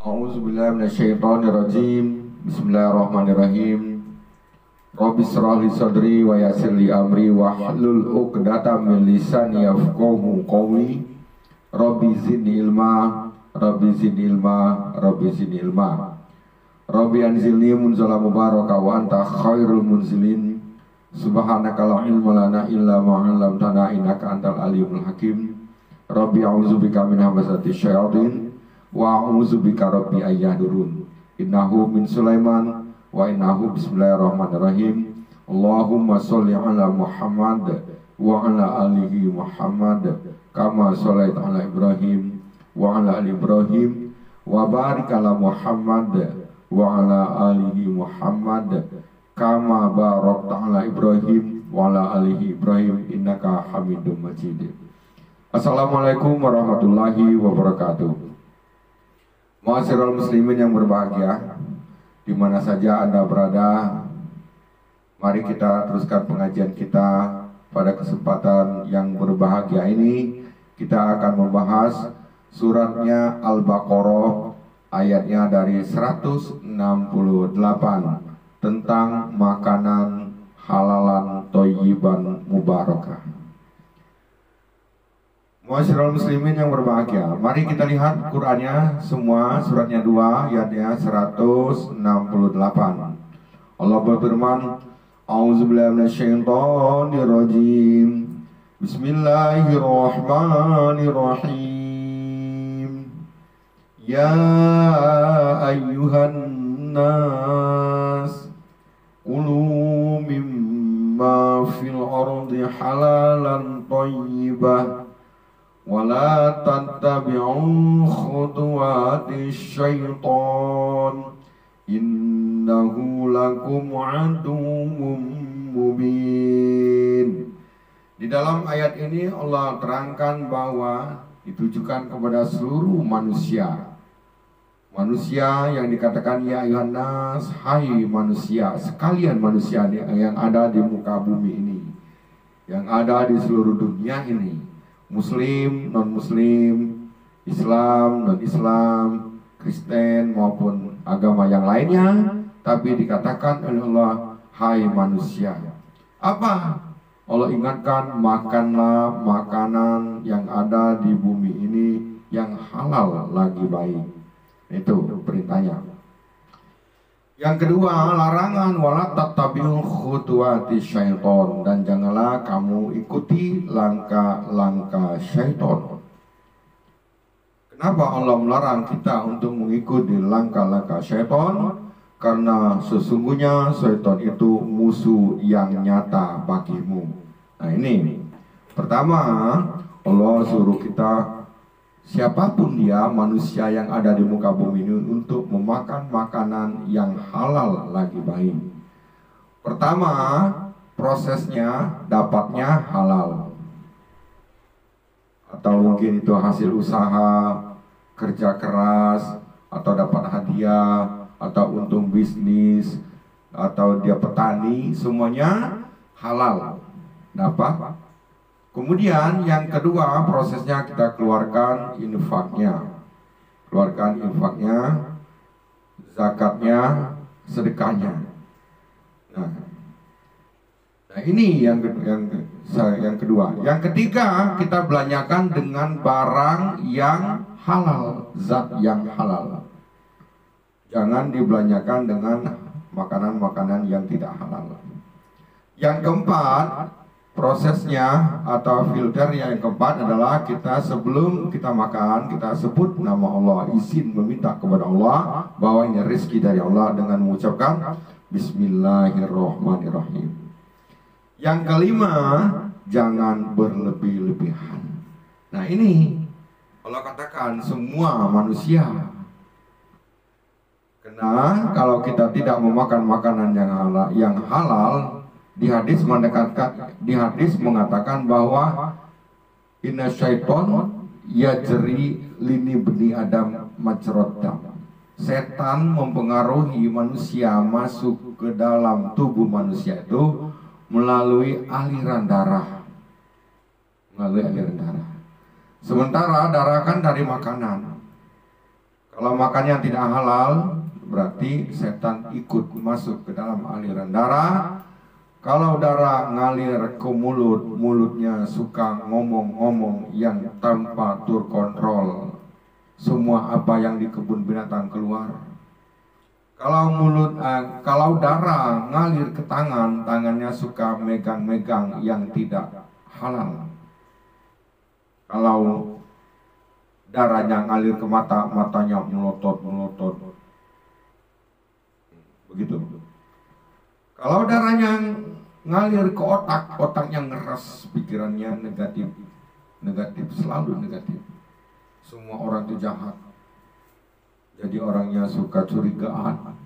A'udzubillahi minasyaitonirrajim. Bismillahirrahmanirrahim. Rabbi shrah li sadri wa yassir li amri wa hlul 'uqdatam min lisani yafqahu qawli. Rabbi zidni ilma, Rabbi zidni ilma, Rabbi zidni ilma. Rabbi anzilni munzala mubaraka wa anta khairul munzilin. Subhanaka la ilma lana illa ma 'allamtana innaka antal alimul hakim. Rabbi a'udzubika min hamazati syayatin wa a'udzubika rabbi ayyahdurun. Innahu min Sulaiman wa innahu bismillahirrahmanirrahim. Allahumma sholli ala Muhammad wa ala alihi Muhammad kama sholaita ala Ibrahim wa ala ali Ibrahim wa barik ala Muhammad wa ala alihi Muhammad kama barakta ala Ibrahim wa ala alihi Ibrahim innaka Hamidum Majid. Assalamualaikum warahmatullahi wabarakatuh. Ma'asyiral muslimin yang berbahagia, di mana saja Anda berada, mari kita teruskan pengajian kita. Pada kesempatan yang berbahagia ini, kita akan membahas suratnya Al-Baqarah, ayatnya dari 168 tentang makanan halalan thayyiban mubarakah. Ma'asyiral muslimin yang berbahagia, mari kita lihat Qur'annya semua, suratnya 2, ayatnya 168. Allah berfirman, A'udzubillahi minasyaitonirrajim. Bismillahirrahmanirrahim. Ya ayyuhan nas, kulu mimma fil ardi halalan thayyibah wala tattabi'u khutuwatis syaitan innahu lakum aduwwum mubin. Di dalam ayat ini Allah terangkan bahwa ditujukan kepada seluruh manusia. Manusia yang dikatakan ya ayuhan nas, hai manusia, sekalian manusia yang ada di muka bumi ini, yang ada di seluruh dunia ini. Muslim, non-muslim, Islam, non-Islam, Kristen maupun agama yang lainnya, tapi dikatakan oleh Allah, hai manusia. Apa? Allah ingatkan, makanlah makanan yang ada di bumi ini yang halal lagi baik. Itu perintahnya. Yang kedua, larangan wala tattabi'u khutuwati syaiton, dan janganlah kamu ikuti langkah-langkah syaiton. Kenapa Allah melarang kita untuk mengikuti langkah-langkah syaiton? Karena sesungguhnya syaiton itu musuh yang nyata bagimu. Nah ini, pertama Allah suruh kita, siapapun dia, manusia yang ada di muka bumi ini, untuk memakan makanan yang halal lagi baik. Pertama, prosesnya dapatnya halal, atau mungkin itu hasil usaha, kerja keras, atau dapat hadiah, atau untung bisnis, atau dia petani, semuanya halal dapat. Kemudian yang kedua, prosesnya kita keluarkan infaknya, zakatnya, sedekahnya. Nah ini yang kedua. Yang ketiga, kita belanjakan dengan barang yang halal, zat yang halal. Jangan dibelanjakan dengan makanan-makanan yang tidak halal. Yang keempat, prosesnya atau filter yang keempat adalah kita sebelum kita makan, kita sebut nama Allah, izin meminta kepada Allah bahwa ini rezeki dari Allah dengan mengucapkan Bismillahirrahmanirrahim. Yang kelima, jangan berlebih-lebihan. Nah ini Allah katakan semua manusia. Karena kalau kita tidak memakan makanan yang halal, di hadis mengatakan bahwa inna syaiton yajri lini bni adam majrad dam. Setan mempengaruhi manusia masuk ke dalam tubuh manusia itu melalui aliran darah. Sementara darah kan dari makanan. Kalau makannya tidak halal, berarti setan ikut masuk ke dalam aliran darah. Kalau darah ngalir ke mulut, mulutnya suka ngomong-ngomong yang tanpa terkontrol. Semua apa yang di kebun binatang keluar. Kalau darah ngalir ke tangan, tangannya suka megang-megang yang tidak halal. Kalau darahnya ngalir ke mata, matanya melotot. Begitu. Kalau darahnya ngalir ke otak, otaknya ngeras, pikirannya negatif, selalu negatif. Semua orang itu jahat. Jadi orangnya suka curigaan.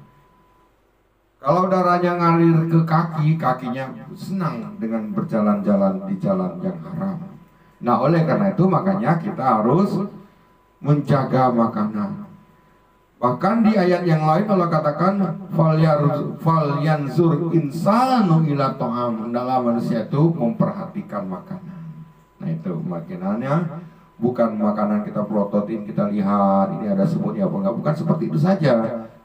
Kalau darahnya ngalir ke kaki, kakinya senang dengan berjalan-jalan di jalan yang haram. Nah, oleh karena itu makanya kita harus menjaga makanan. Bahkan di ayat yang lain Allah katakan falyanzur insanu ila ta'am. Hendaklah manusia itu memperhatikan makanan. Nah, itu makanannya bukan makanan kita pelototin, kita lihat ini ada semutnya apa enggak, bukan seperti itu saja.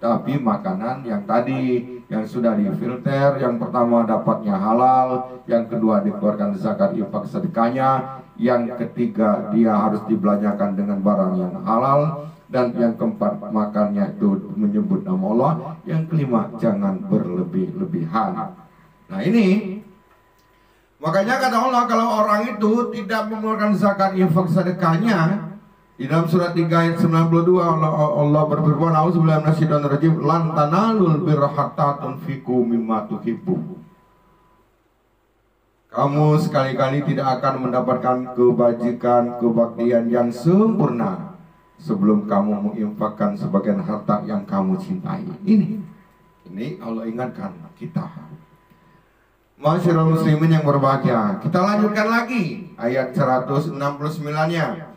Tapi makanan yang tadi yang sudah difilter, yang pertama dapatnya halal, yang kedua dikeluarkan zakat infak sedekahnya, yang ketiga dia harus dibelanjakan dengan barang yang halal, dan yang keempat makannya itu menyebut nama Allah, yang kelima jangan berlebih-lebihan. Nah, ini makanya kata Allah, kalau orang itu tidak mengeluarkan zakat infak sedekahnya, di dalam surat 3 ayat 92 Allah berfirman, auzubillahi minasyaitonir rajim, lan tanalul birra hatta tunfiqu mimma tuhibbu. Kamu sekali-kali tidak akan mendapatkan kebajikan, kebaktian yang sempurna sebelum kamu menginfakkan sebagian harta yang kamu cintai. Ini Allah ingatkan kita. Masyarul muslimin yang berbahagia. Kita lanjutkan lagi ayat 169-nya.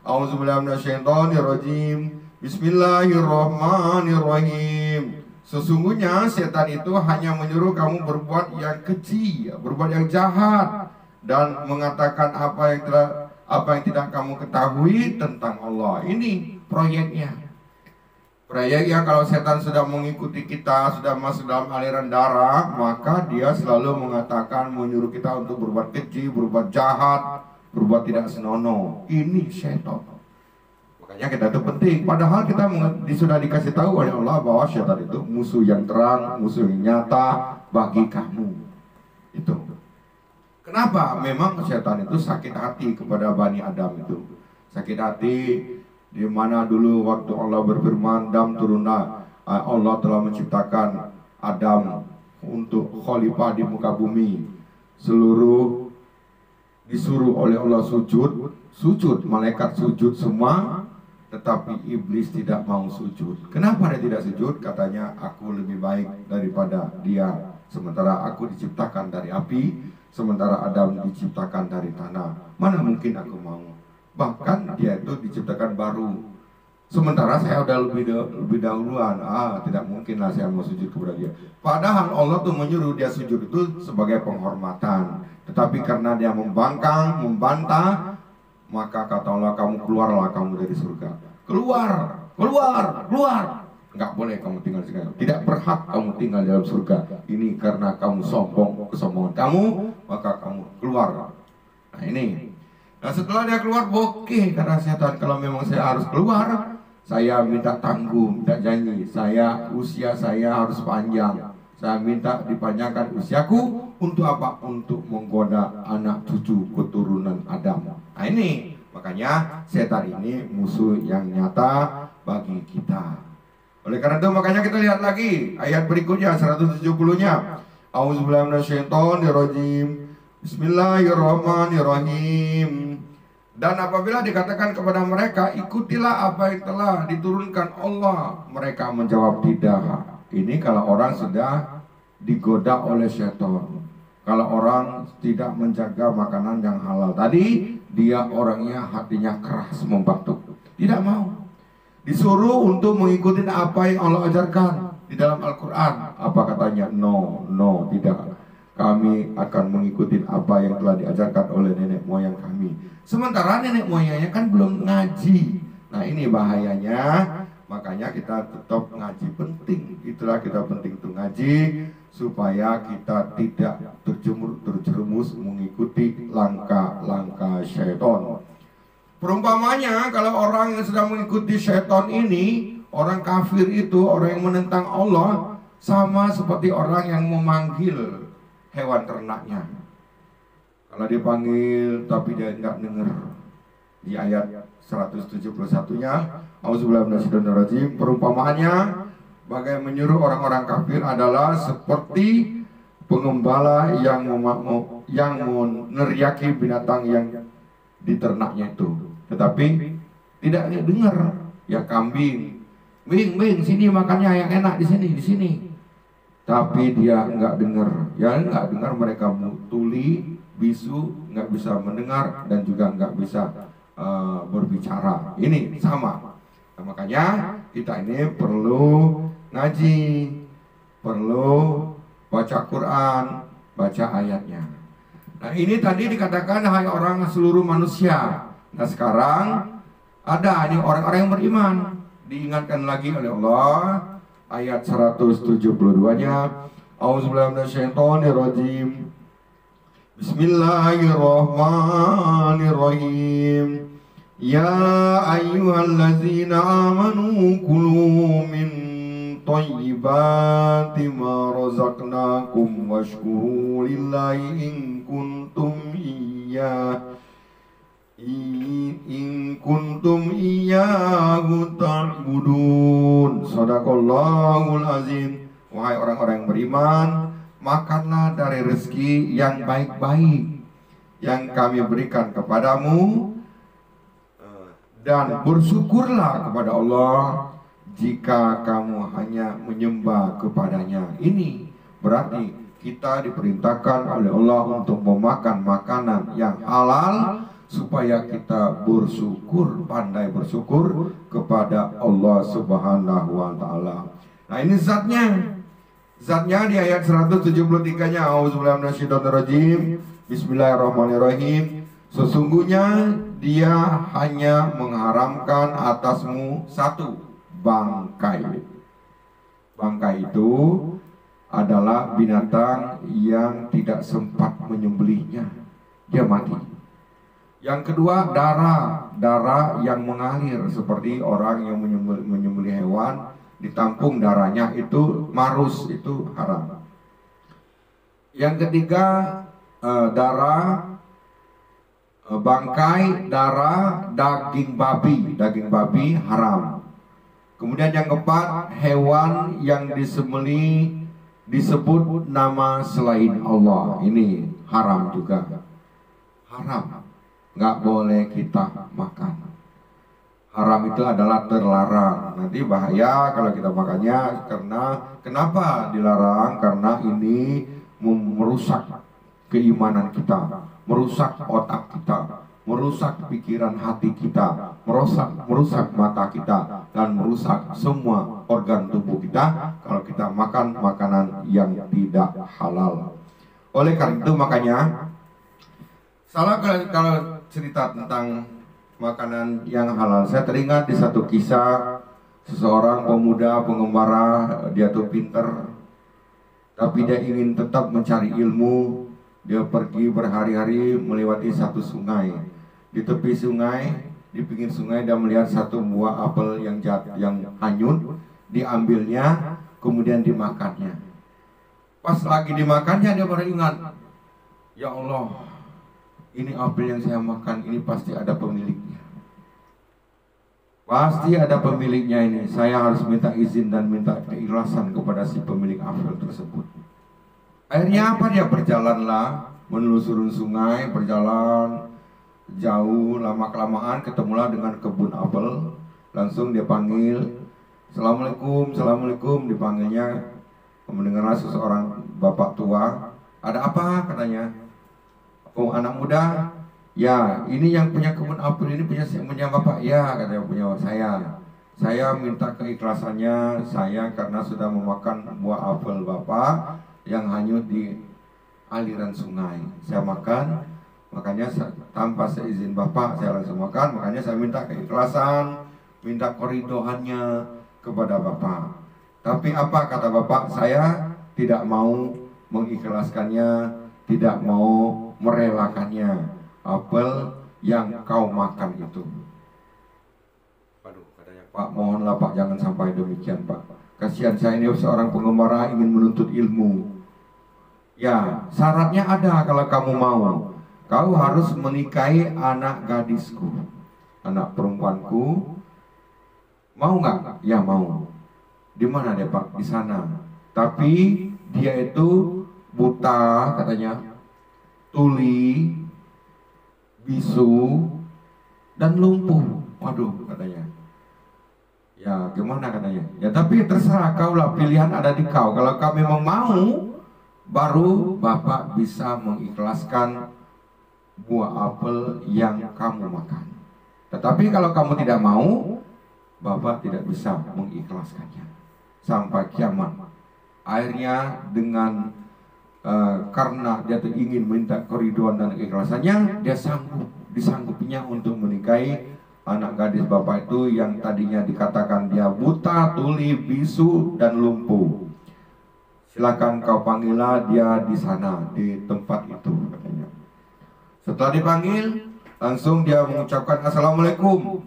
Auzubillahi minasyaitonirrajim. Bismillahirrahmanirrahim. Sesungguhnya setan itu hanya menyuruh kamu berbuat yang keji, berbuat yang jahat, dan mengatakan apa yang tidak kamu ketahui tentang Allah. Ini proyeknya. Proyeknya kalau setan sudah mengikuti kita, sudah masuk dalam aliran darah, maka dia selalu mengatakan, menyuruh kita untuk berbuat keji, berbuat jahat, berbuat tidak senonoh. Ini setan. Makanya kita itu penting. Padahal kita sudah dikasih tahu oleh Allah bahwa setan itu musuh yang terang, musuh yang nyata bagi kamu. Itu. Kenapa? Memang setan itu sakit hati kepada Bani Adam itu. Sakit hati. Di mana dulu waktu Allah berfirman, "Dam turunlah," Allah telah menciptakan Adam untuk khalifah di muka bumi. Seluruh disuruh oleh Allah sujud, malaikat sujud semua, tetapi iblis tidak mau sujud. Kenapa dia tidak sujud? Katanya, aku lebih baik daripada dia. Sementara aku diciptakan dari api, sementara Adam diciptakan dari tanah. Mana mungkin aku mau? Bahkan dia itu diciptakan baru, sementara saya udah lebih dahuluan. Tidak mungkin lah saya mau sujud kepada dia. Padahal Allah tuh menyuruh dia sujud itu sebagai penghormatan. Tetapi karena dia membangkang, membantah, maka kata Allah, kamu keluarlah kamu dari surga. Keluar. Nggak boleh kamu tinggal di surga. Tidak berhak kamu tinggal dalam surga. Ini karena kamu sombong, kesombongan kamu, maka kamu keluar. Nah, ini. Nah, setelah dia keluar, oke, karena setan, kalau memang saya harus keluar, saya minta tanggung, minta janji, usia saya harus panjang. Saya minta dipanjangkan usiaku untuk apa? Untuk menggoda anak cucu keturunan Adam. Nah, ini makanya setan ini musuh yang nyata bagi kita. Oleh karena itu makanya kita lihat lagi ayat berikutnya 170-nya. Auzubillahi minasyaitonirrajim. Bismillahirrahmanirrahim. Dan apabila dikatakan kepada mereka, ikutilah apa yang telah diturunkan Allah, mereka menjawab tidak. Ini kalau orang sudah digoda oleh setan. Kalau orang tidak menjaga makanan yang halal tadi, dia orangnya hatinya keras, membatuk, tidak mau. Disuruh untuk mengikuti apa yang Allah ajarkan di dalam Al-Quran. Apa katanya? No, tidak. Kami akan mengikuti apa yang telah diajarkan oleh nenek moyang kami. Sementara nenek moyangnya kan belum ngaji. Nah, ini bahayanya Makanya kita tetap ngaji penting. Itulah kita penting untuk ngaji supaya kita tidak terjerumus mengikuti langkah-langkah syaitan. Perumpamanya kalau orang yang sedang mengikuti syaitan ini, orang kafir itu, orang yang menentang Allah, sama seperti orang yang memanggil hewan ternaknya. Kalau dipanggil tapi dia nggak dengar. Di ayat 171-nya, Auzubillahi minasyaitonirrajim, perumpamaannya bagai menyuruh orang-orang kafir adalah seperti pengembala yang meneriaki binatang yang diternaknya itu, tetapi tidak dengar. Ya kambing, Bing, sini makannya yang enak di sini. Tapi dia nggak dengar, nggak dengar. Mereka tuli, bisu, nggak bisa mendengar dan juga nggak bisa berbicara. Ini sama. Nah, makanya kita ini perlu ngaji, perlu baca Quran, baca ayatnya. Nah ini tadi dikatakan hai orang seluruh manusia. Nah sekarang ada ini orang-orang yang beriman. Diingatkan lagi oleh Allah ayat 172-nya. Auzubillahi minasyaitonirrajim. Bismillahirrahmanirrahim. Ya ayyuhallazina amanu kulu min thayyibati ma razaqnakum washkuru lillahi in kuntum iyyahu ta'budun. Shadaqallahul azim. Wahai orang-orang yang beriman, makanlah dari rezeki yang baik-baik yang kami berikan kepadamu, dan bersyukurlah kepada Allah jika kamu hanya menyembah kepadanya. Ini berarti kita diperintahkan oleh Allah untuk memakan makanan yang halal supaya kita bersyukur, pandai bersyukur kepada Allah Subhanahu wa taala. Nah, ini zatnya di ayat 173-nya. Auzubillahi minasyaitonirrajim. Bismillahirrahmanirrahim. Sesungguhnya dia hanya mengharamkan atasmu satu, bangkai. Bangkai itu adalah binatang yang tidak sempat menyembelihnya, dia mati. Yang kedua, darah yang mengalir seperti orang yang menyembelih hewan, ditampung darahnya, itu marus, itu haram. Yang ketiga, bangkai, darah, daging babi haram. Kemudian yang keempat, hewan yang disembelih disebut nama selain Allah, ini haram juga. Haram, nggak boleh kita makan. Haram itu adalah terlarang. Nanti bahaya kalau kita makannya. Kenapa dilarang? Karena ini merusak keimanan kita, merusak otak kita, merusak pikiran hati kita, merusak mata kita, dan merusak semua organ tubuh kita kalau kita makan makanan yang tidak halal. Oleh karena itu makanya salah kalau cerita tentang makanan yang halal. Saya teringat di satu kisah seseorang pemuda pengembara. Dia tuh pinter, tapi dia ingin tetap mencari ilmu. Dia pergi berhari-hari melewati satu sungai. Di tepi sungai, di pinggir sungai, dia melihat satu buah apel yang hanyut. Diambilnya, kemudian dimakannya. Pas lagi dimakannya, dia baru ingat, ya Allah, ini apel yang saya makan, ini pasti ada pemiliknya. Pasti ada pemiliknya ini. Saya harus minta izin dan minta keikhlasan kepada si pemilik apel tersebut. Akhirnya apa? Dia berjalanlah menelusuri sungai, berjalan jauh, lama-kelamaan ketemulah dengan kebun apel. Langsung dia panggil, Assalamualaikum, dipanggilnya. Mendengarlah seseorang bapak tua. Ada apa? Katanya. Oh, anak muda. Ya, ini yang punya kebun apel ini punya bapak. Ya, katanya, punya saya. Saya minta keikhlasannya saya karena sudah memakan buah apel bapak yang hanyut di aliran sungai. Saya makan, makanya tanpa seizin bapak saya langsung makan. Makanya saya minta keikhlasan, minta keridoannya kepada bapak. Tapi apa kata bapak? Saya tidak mau mengikhlaskannya, tidak mau merelakannya apel yang kau makan itu. Aduh, katanya Pak, mohonlah Pak, jangan sampai demikian Pak. Kasihan saya ini seorang pengembara ingin menuntut ilmu. Ya, syaratnya ada kalau kamu mau. Kau harus menikahi anak gadisku, anak perempuanku. Mau nggak? Ya mau. Di mana dia Pak? Di sana. Tapi dia itu buta katanya, tuli, bisu, dan lumpuh. Waduh katanya. Ya gimana katanya? Ya tapi terserah kau lah, pilihan ada di kau. Kalau kau memang mau, baru bapak bisa mengikhlaskan buah apel yang kamu makan. Tetapi kalau kamu tidak mau, bapak tidak bisa mengikhlaskannya sampai kiamat. Akhirnya dengan karena dia tuh ingin minta keriduan dan keikhlasannya, dia disanggupinya untuk menikahi anak gadis bapak itu yang tadinya dikatakan dia buta, tuli, bisu, dan lumpuh. Silakan kau panggillah dia di sana, di tempat itu katanya. Setelah dipanggil, langsung dia mengucapkan assalamualaikum.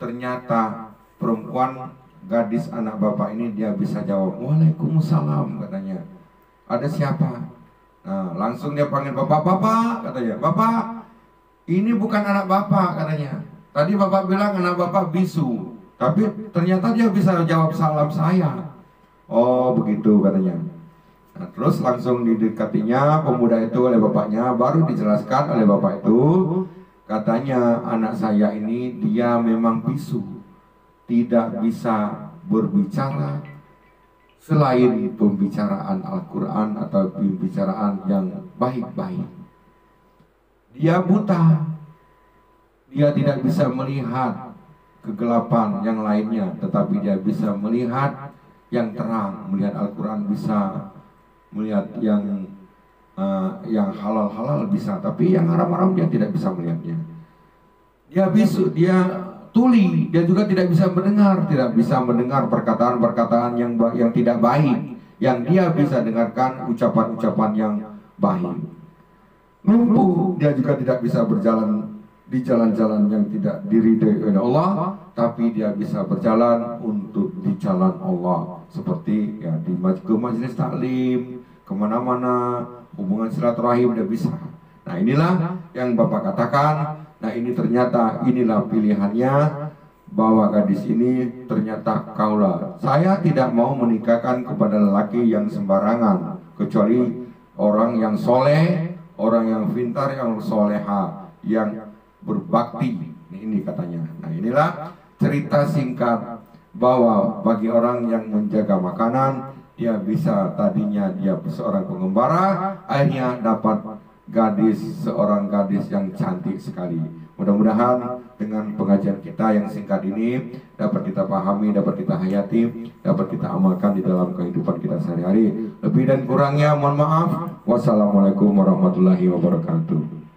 Ternyata perempuan gadis anak bapak ini dia bisa jawab waalaikumsalam katanya. Ada siapa? Nah, langsung dia panggil bapak katanya. Bapak, ini bukan anak bapak katanya. Tadi bapak bilang anak bapak bisu, tapi ternyata dia bisa jawab salam saya. Oh begitu katanya. Nah, terus langsung didekatinya pemuda itu oleh bapaknya, baru dijelaskan oleh bapak itu, katanya anak saya ini dia memang bisu, tidak bisa berbicara selain pembicaraan Al-Quran atau pembicaraan yang baik-baik. Dia buta, dia tidak bisa melihat kegelapan yang lainnya, tetapi dia bisa melihat yang terang, melihat Al-Quran bisa, melihat yang halal-halal bisa, tapi yang haram-haram dia tidak bisa melihatnya. Dia bisu, dia tuli, dia juga tidak bisa mendengar perkataan-perkataan yang tidak baik. Yang dia bisa dengarkan ucapan-ucapan yang baik. Lumpuh, dia juga tidak bisa berjalan di jalan-jalan yang tidak diridhai oleh Allah, tapi dia bisa berjalan untuk di jalan Allah, seperti ya ke majelis taklim, kemana-mana, hubungan silaturahim dia bisa. Nah inilah yang bapak katakan. Nah ini ternyata inilah pilihannya, bahwa gadis ini ternyata kaulah. Saya tidak mau menikahkan kepada lelaki yang sembarangan, kecuali orang yang soleh, orang yang pintar, yang soleha, yang berbakti. Ini katanya. Nah inilah cerita singkat bahwa bagi orang yang menjaga makanan, dia bisa, tadinya dia seorang pengembara, akhirnya dapat seorang gadis yang cantik sekali. Mudah-mudahan dengan pengajian kita yang singkat ini dapat kita pahami, dapat kita hayati, dapat kita amalkan di dalam kehidupan kita sehari-hari. Lebih dan kurangnya mohon maaf. Wassalamualaikum warahmatullahi wabarakatuh.